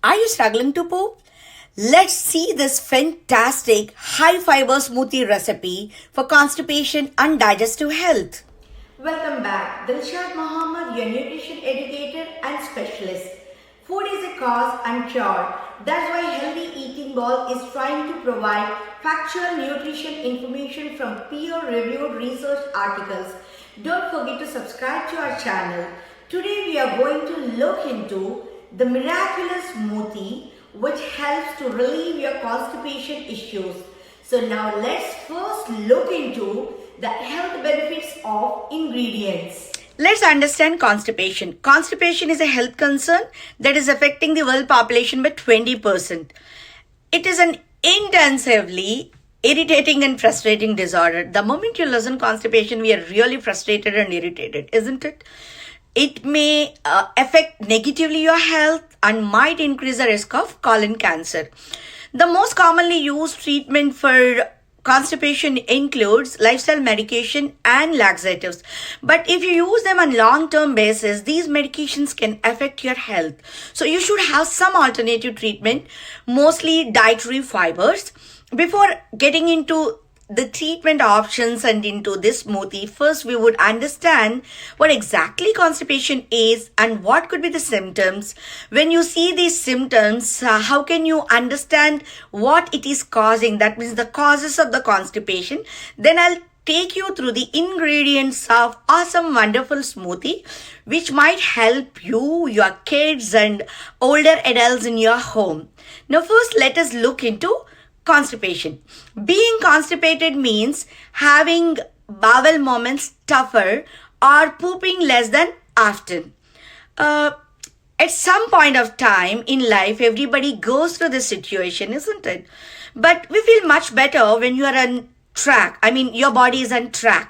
Are you struggling to poop? Let's see this fantastic high fiber smoothie recipe for constipation and digestive health. Welcome back. Dilshad Muhammad, your nutrition educator and specialist. Food is a cause and cure. That's why Healthy Eating Bowl is trying to provide factual nutrition information from peer-reviewed research articles. Don't forget to subscribe to our channel. Today we are going to look into the miraculous smoothie which helps to relieve your constipation issues. So now let's first look into the health benefits of ingredients. Let's understand constipation. Constipation is a health concern that is affecting the world population by 20%. It is an intensively irritating and frustrating disorder. The moment you listen constipation, we are really frustrated and irritated, isn't it? It may affect negatively your health and might increase the risk of colon cancer. The most commonly used treatment for constipation includes lifestyle medication and laxatives. But if you use them on long-term basis, these medications can affect your health. So you should have some alternative treatment, mostly dietary fibers. Before getting into the treatment options and into this smoothie, first we would understand what exactly constipation is and what could be the symptoms. When you see these symptoms, how can you understand what it is causing? That means the causes of the constipation. Then I'll take you through the ingredients of awesome, wonderful smoothie, which might help you, your kids and older adults in your home. Now first let us look into constipation. Being constipated means having bowel movements tougher or pooping less than often. At some point of time in life, everybody goes through this situation, isn't it? But we feel much better when you are on track. Your body is on track.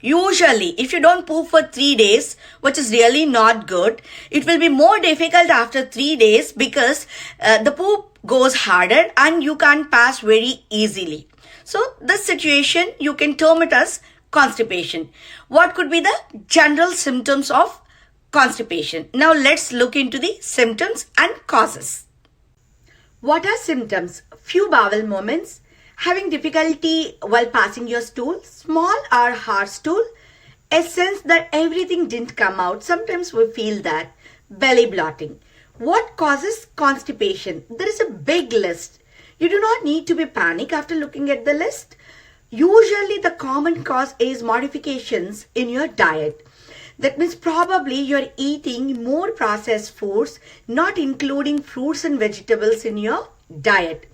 Usually, if you don't poop for 3 days, which is really not good, it will be more difficult after 3 days because the poop goes harder and you can't pass very easily. So this situation, you can term it as constipation. What could be the general symptoms of constipation? Now let's look into the symptoms and causes. What are symptoms? Few bowel movements, having difficulty while passing your stool, small or hard stool, a sense that everything didn't come out. Sometimes we feel that. Belly bloating. What causes constipation? There is a big list. You do not need to be panicked after looking at the list. Usually the common cause is modifications in your diet. That means probably you're eating more processed foods, not including fruits and vegetables in your diet.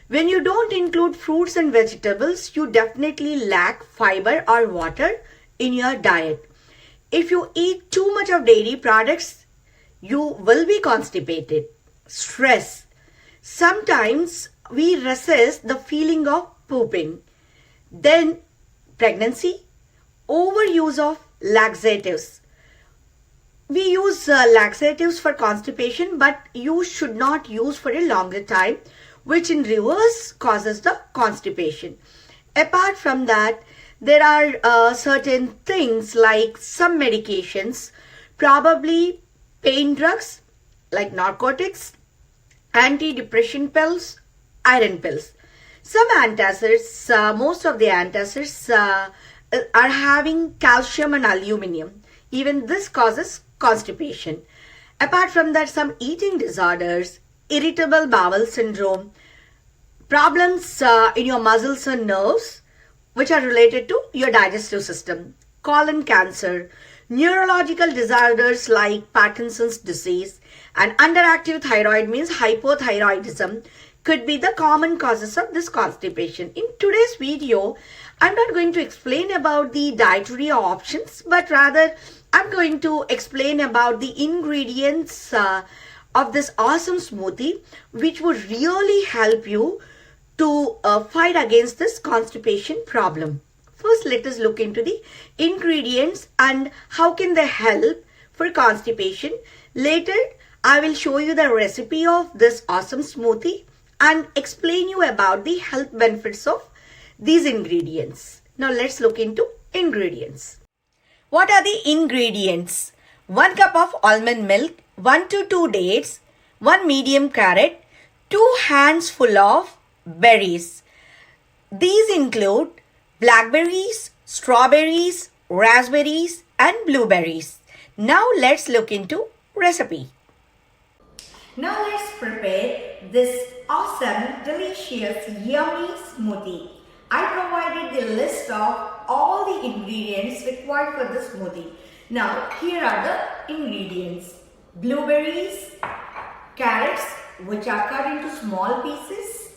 When you don't include fruits and vegetables, you definitely lack fiber or water in your diet. If you eat too much of dairy products, you will be constipated. Stress. Sometimes we resist the feeling of pooping. Then pregnancy. Overuse of laxatives. We use laxatives for constipation, but you should not use for a longer time, which in reverse causes the constipation. Apart from that, there are certain things like some medications, probably pain drugs like narcotics, antidepressant pills, iron pills. Some antacids, most of the antacids are having calcium and aluminum. Even this causes constipation. Apart from that, some eating disorders, irritable bowel syndrome, problems in your muscles and nerves which are related to your digestive system, colon cancer, neurological disorders like Parkinson's disease, and underactive thyroid means hypothyroidism could be the common causes of this constipation. In today's video, I'm not going to explain about the dietary options, but rather I'm going to explain about the ingredients of this awesome smoothie, which would really help you to fight against this constipation problem. First, let us look into the ingredients and how can they help for constipation. Later, I will show you the recipe of this awesome smoothie and explain you about the health benefits of these ingredients. Now, let's look into ingredients. What are the ingredients? 1 cup of almond milk, 1 to 2 dates, 1 medium carrot, 2 hands full of berries. These include blackberries, strawberries, raspberries and blueberries. Now let's look into recipe. Now let's prepare this awesome, delicious, yummy smoothie. I provided the list of all the ingredients required for the smoothie. Now here are the ingredients. Blueberries, carrots which are cut into small pieces.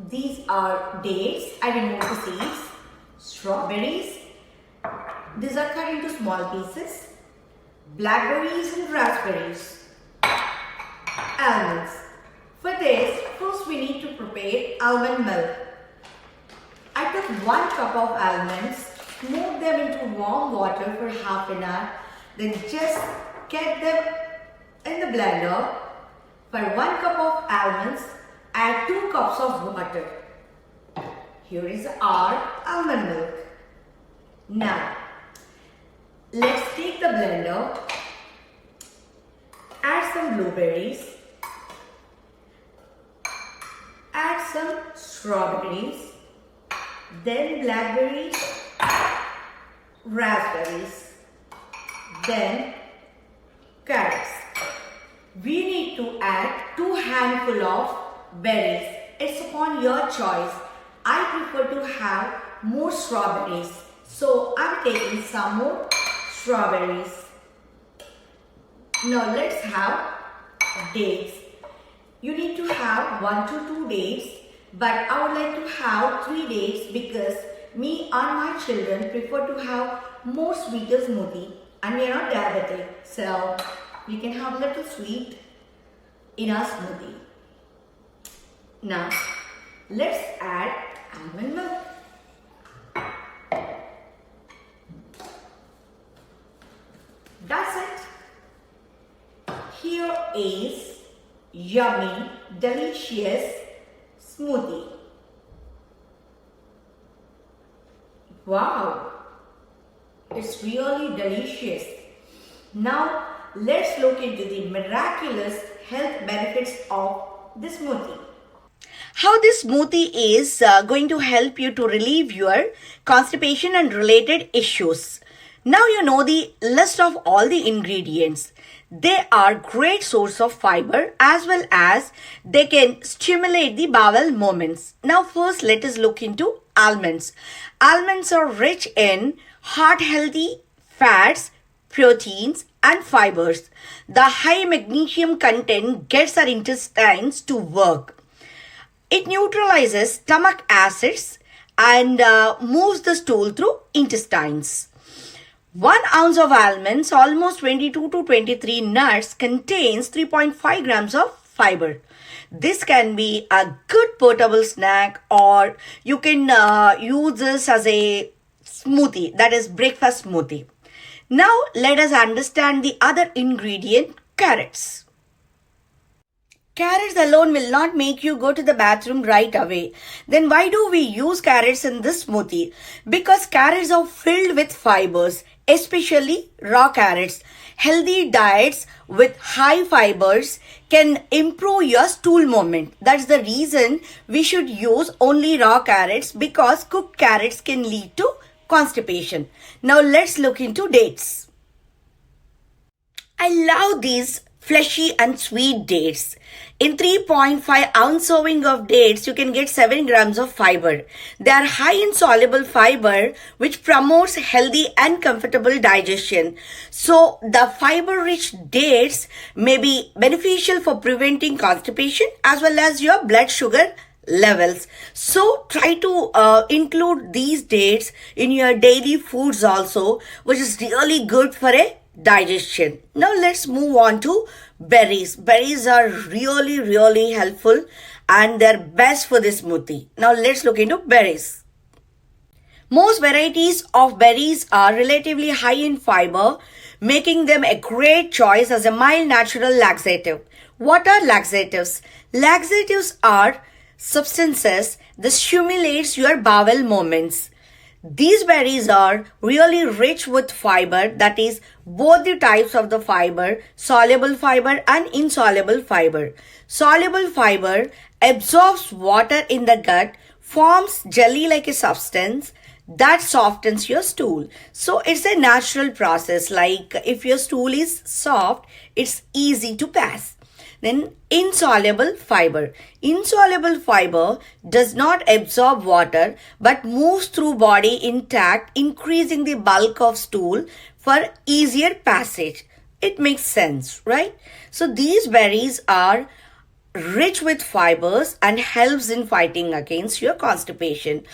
These are dates, I removed the seeds. Strawberries, these are cut into small pieces. Blackberries and raspberries. Almonds. For this, first we need to prepare almond milk. I took 1 cup of almonds, smoke them into warm water for half an hour, then just get them in the blender. For 1 cup of almonds, add 2 cups of water. Here is our almond milk. Now, let's take the blender, add some blueberries, add some strawberries, then blackberries, raspberries, then carrots. We need to add 2 handfuls of berries. It's upon your choice. I prefer to have more strawberries, so I'm taking some more strawberries. Now let's have dates. You need to have 1 to 2 dates, but I would like to have 3 dates because me and my children prefer to have more sweeter smoothie and we are not diabetic, so we can have a little sweet in our smoothie. Now let's add almond milk. That's it. Here is yummy, delicious smoothie. Wow, it's really delicious. Now let's look into the miraculous health benefits of this smoothie. How this smoothie is going to help you to relieve your constipation and related issues. Now you know the list of all the ingredients. They are great source of fiber as well as they can stimulate the bowel movements. Now first let us look into almonds. Almonds are rich in heart healthy fats, proteins and fibers. The high magnesium content gets our intestines to work. It neutralizes stomach acids and moves the stool through intestines. 1 ounce of almonds, almost 22 to 23 nuts, contains 3.5 grams of fiber. This can be a good portable snack, or you can use this as a smoothie, that is breakfast smoothie. Now let us understand the other ingredient, carrots. Carrots alone will not make you go to the bathroom right away. Then why do we use carrots in this smoothie? Because carrots are filled with fibers, especially raw carrots. Healthy diets with high fibers can improve your stool movement. That's the reason we should use only raw carrots, because cooked carrots can lead to constipation. Now let's look into dates. I love these fleshy and sweet dates. In 3.5 ounce serving of dates, you can get 7 grams of fiber. They are high in soluble fiber, which promotes healthy and comfortable digestion. So the fiber-rich dates may be beneficial for preventing constipation as well as your blood sugar levels. So try to include these dates in your daily foods also, which is really good for a digestion. Now let's move on to berries. Berries are really helpful and they're best for this smoothie. Now let's look into berries. Most varieties of berries are relatively high in fiber, making them a great choice as a mild natural laxative. What are laxatives? Laxatives are substances that stimulates your bowel movements. These berries are really rich with fiber, that is, both the types of the fiber, soluble fiber and insoluble fiber. Soluble fiber absorbs water in the gut, forms jelly-like a substance that softens your stool. So it's a natural process, like if your stool is soft, it's easy to pass. Then insoluble fiber. Insoluble fiber does not absorb water but moves through body intact, increasing the bulk of stool for easier passage. It makes sense, right? So these berries are rich with fibers and helps in fighting against your constipation.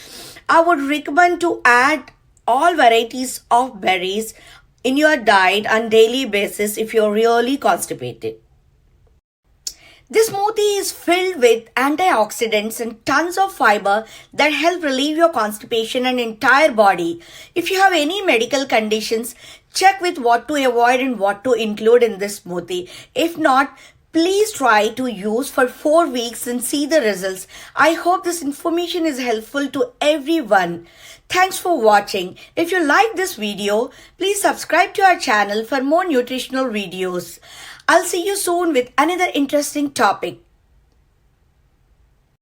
I would recommend to add all varieties of berries in your diet on daily basis if you're really constipated. This smoothie is filled with antioxidants and tons of fiber that help relieve your constipation and entire body. If you have any medical conditions, check with what to avoid and what to include in this smoothie. If not, please try to use for 4 weeks and see the results. I hope this information is helpful to everyone. Thanks for watching. If you like this video, please subscribe to our channel for more nutritional videos. I'll see you soon with another interesting topic.